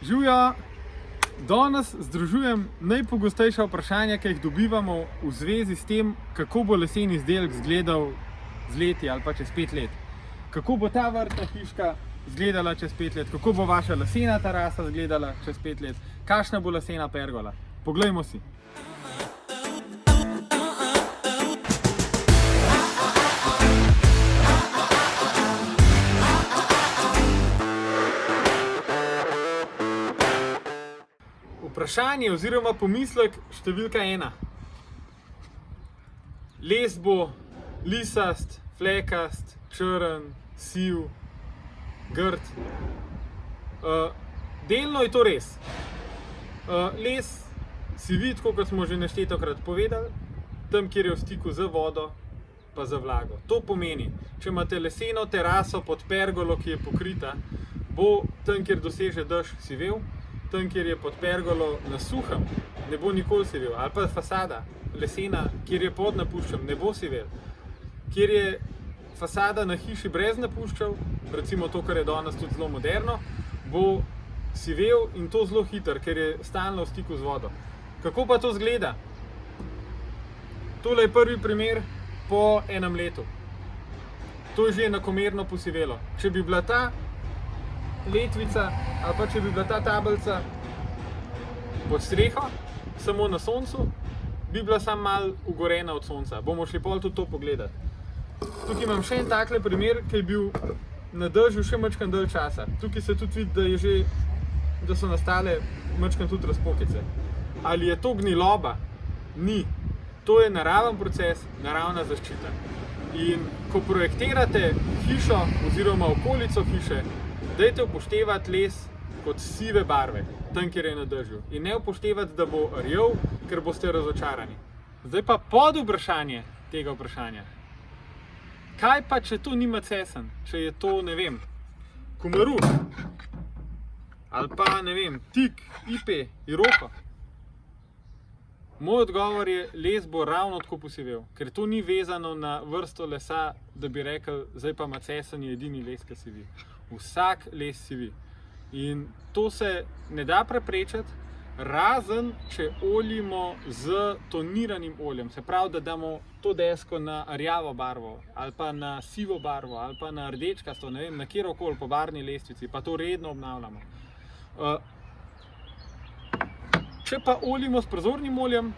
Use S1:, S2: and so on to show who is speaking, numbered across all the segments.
S1: Živjo, danes združujem najpogostejša vprašanja, ki jih dobivamo v zvezi s tem, kako bo lesen izdelek izgledal z leti ali pa čez 5 let. Kako bo ta vrtna hiška izgledala čez 5 let, kako bo vaša lesena terasa izgledala čez 5 let, kakšna bo lesena pergola. Poglejmo si. Vprašanje oziroma pomislek številka 1. Les bo lisast, flekast, črn, siv, grd. Delno je to res. Les sivi, tako kot smo že neštetokrat povedali, tam, kjer je v stiku z vodo pa z vlago. To pomeni, če imate leseno teraso pod pergolo, ki je pokrita, bo tam, kjer doseže dež, sivel. Tam, kjer je pod pergolo na suhem, ne bo nikoli sivel. Ali pa fasada lesena, kjer je pod napuščem, ne bo sivel. Kjer je fasada na hiši brez napuščev, recimo to, kar je danes tudi zelo moderno, bo sivel in to zelo hiter, ker je stalno v stiku z vodo. Kako pa to izgleda? Tole je prvi primer po enem letu. To je že enakomerno posivelo. Če bi bila ta letvica ali pa če bi bila ta tablica pod streho, samo na soncu, bi bila samo malo ugorena od sonca. Bomo šli pol tudi to pogledati. Tukaj imam še en takle primer, ki je bil na dežju še majčkeno dalj časa. Tukaj se tudi vidi, da so nastale majčkeno tudi razpokice. Ali je to gniloba? Ni. To je naraven proces, naravna zaščita. In ko projektirate hišo oziroma okolico hiše, dajte upoštevati les kot sive barve, tam, kjer je na dežju. In ne upoštevati, da bo rjav, ker boste razočarani. Zdaj pa pod vprašanje tega vprašanja. Kaj pa, če to nima cesen? Če je to, ne vem, kumaru? Ali pa, ne vem, tik, ipe, iroko? Moj odgovor je, les bo ravno tako posivel, ker to ni vezano na vrsto lesa, da bi rekel, zdaj pa macesen je edini les, ki sivi. Vsak les sivi. In to se ne da preprečiti, razen če oljimo z toniranim oljem. Se pravi, da damo to desko na rjavo barvo, ali pa na sivo barvo, ali pa na rdečkasto, ne vem, na kjerokoli po barvni lestvici, pa to redno obnavljamo. Če pa oljimo s prozornim oljem,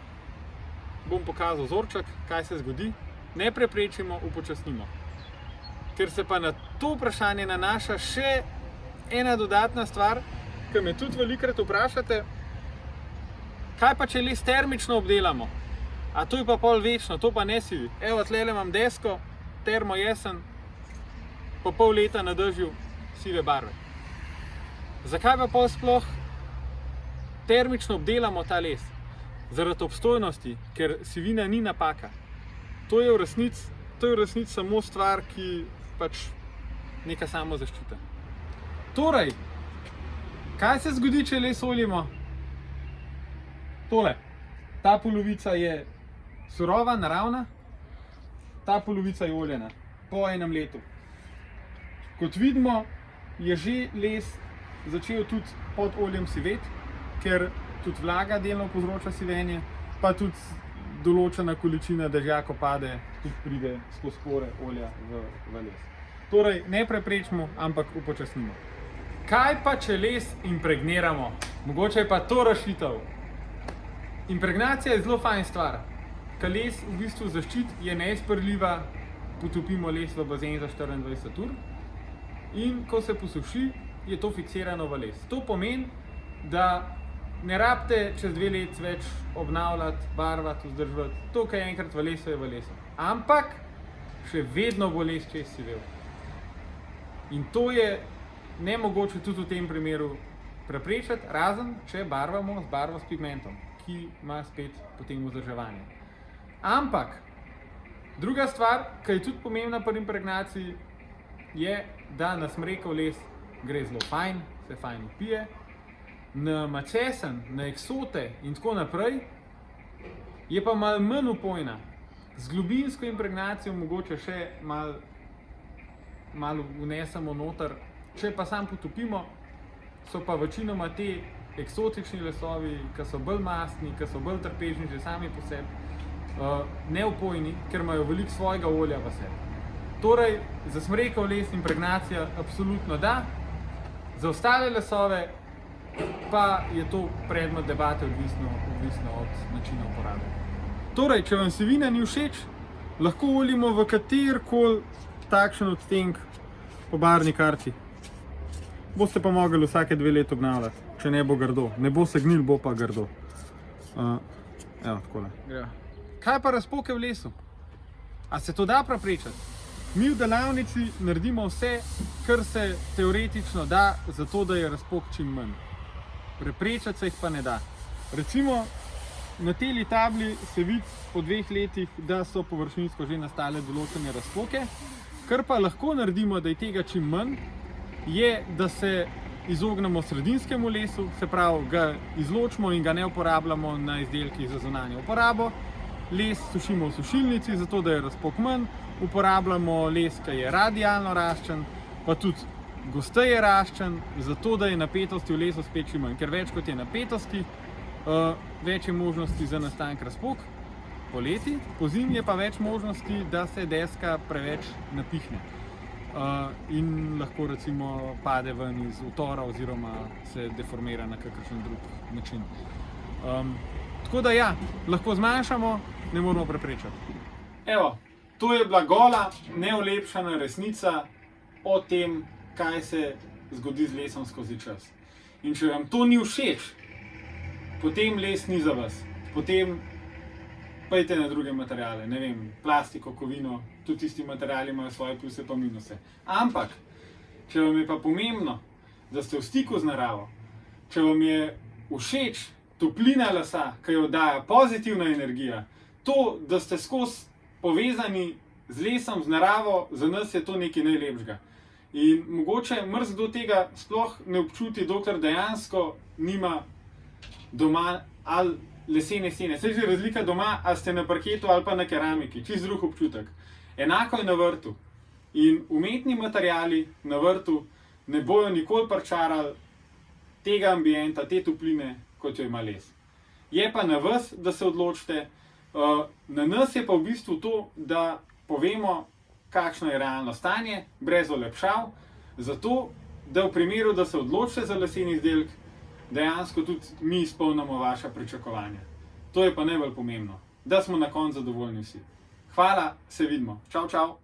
S1: bom pokazal vzorček, kaj se zgodi, ne preprečimo, upočasnimo. Ker se pa na to vprašanje nanaša še ena dodatna stvar, ki me tudi velikokrat vprašate, kaj pa, če les termično obdelamo? A to je pa pol večno, to pa ne sivi. Evo, tlele imam desko, termo jesen, po pol leta na dežju sive barve. Zakaj pa pol sploh termično obdelamo ta les? Zaradi obstojnosti, ker sivina ni napaka. To je v resnici samo stvar, ki pač neka samozaščita. Torej, kaj se zgodi, če les oljimo? Tole, ta polovica je surova, naravna, ta polovica je oljena, po enem letu. Kot vidimo, je že les začel tudi pod oljem siveti, ker tudi vlaga delno povzroča sivenje, pa tudi določena količina dežja, ko pade, tudi pride skozi pore olja v les. Torej, ne preprečimo, ampak upočasnimo. Kaj pa, če les impregniramo? Mogoče je pa to rešitev. Impregnacija je zelo fajn stvar. Ker les v bistvu zaščiti, je neizprljiva, potopimo les v bazen za 24 ur in ko se posuši, je to fiksirano v les. To pomeni, da ne rabite čez 2 let več obnavljati, barvati, vzdrževati. To, kar je enkrat v lesu, je v lesu. Ampak še vedno bo les čez sivel. In to je nemogoče tudi v tem primeru preprečiti, razen če barvamo z barvo s pigmentom, ki ima spet potem vzdrževanje. Ampak druga stvar, ki je tudi pomembna pri impregnaciji, je, da na smrekov les gre zelo fajn, se fajn upije. Na macesen, na eksote in tako naprej je pa malo manj upojna. Z globinsko impregnacijo mogoče še malo vnesemo noter, če pa sam potopimo, so pa večinoma ti eksotični lesovi, ki so bolj mastni, ki so bolj trpežni že sami po sebi, neopojni, ker imajo veliko svojega olja v sebi. Torej, za smrekov les impregnacija absolutno da, za ostale lesove pa je to predmet debate odvisno od načina uporabe. Torej, če vam sivina ni všeč, lahko oljimo v katerikoli takšen odtenek po barvni karti. Boste pa mogli vsake 2 leta obnavljati, če ne bo grdo. Ne bo se gnil, bo pa grdo. Evo, takole. Kaj pa razpoke v lesu? A se to da preprečiti? Mi v delavnici naredimo vse, kar se teoretično da, zato da je razpok čim manj. Preprečiti se jih pa ne da. Recimo, na teli tabli se vidi po 2 letih, da so površinsko že nastale določene razpoke. Kar pa lahko naredimo, da je tega čim manj, je, da se izognemo sredinskemu lesu, se pravi, ga izločimo in ga ne uporabljamo na izdelkih za zunanjo uporabo. Les sušimo v sušilnici, zato da je razpok manj. Uporabljamo les, ki je radialno raščen, pa tudi gosteje raščen, zato da je napetosti v lesu spet čim manj. Ker več kot je napetosti, več je možnosti za nastanek razpok poleti, pozimi je pa več možnosti, da se deska preveč napihne in lahko recimo pade ven iz utora oziroma se deformira na kakršen drug način. Tako da ja, lahko zmanjšamo, ne moramo preprečiti. Evo, to je bila gola, neolepšana resnica o tem, kaj se zgodi z lesom skozi čas. In če vam to ni všeč, potem les ni za vas. Potem pojdite na druge materiale, ne vem, plastiko, kovino, tudi tisti materiali imajo svoje pluse pa minuse. Ampak, če vam je pa pomembno, da ste v stiku z naravo, če vam je všeč toplina lesa, ki jo daje pozitivna energija, to, da ste skozi povezani z lesom, z naravo, za nas je to nekaj najlepšega. In mogoče marsikdo tega sploh ne občuti, dokler dejansko nima doma ali lesene stene. Saj že razlika doma, ali ste na parketu ali pa na keramiki, čist drug občutek. Enako je na vrtu. In umetni materiali na vrtu ne bojo nikoli pričarali tega ambienta, te topline, kot jo ima les. Je pa na vas, da se odločite, na nas je pa v bistvu to, da povemo, kakšno je realno stanje, brez olepšav, zato, da v primeru, da se odločite za leseni izdelek, dejansko tudi mi izpolnimo vaša pričakovanja. To je pa najbolj pomembno, da smo na koncu zadovoljni vsi. Hvala, se vidimo. Čau, čau.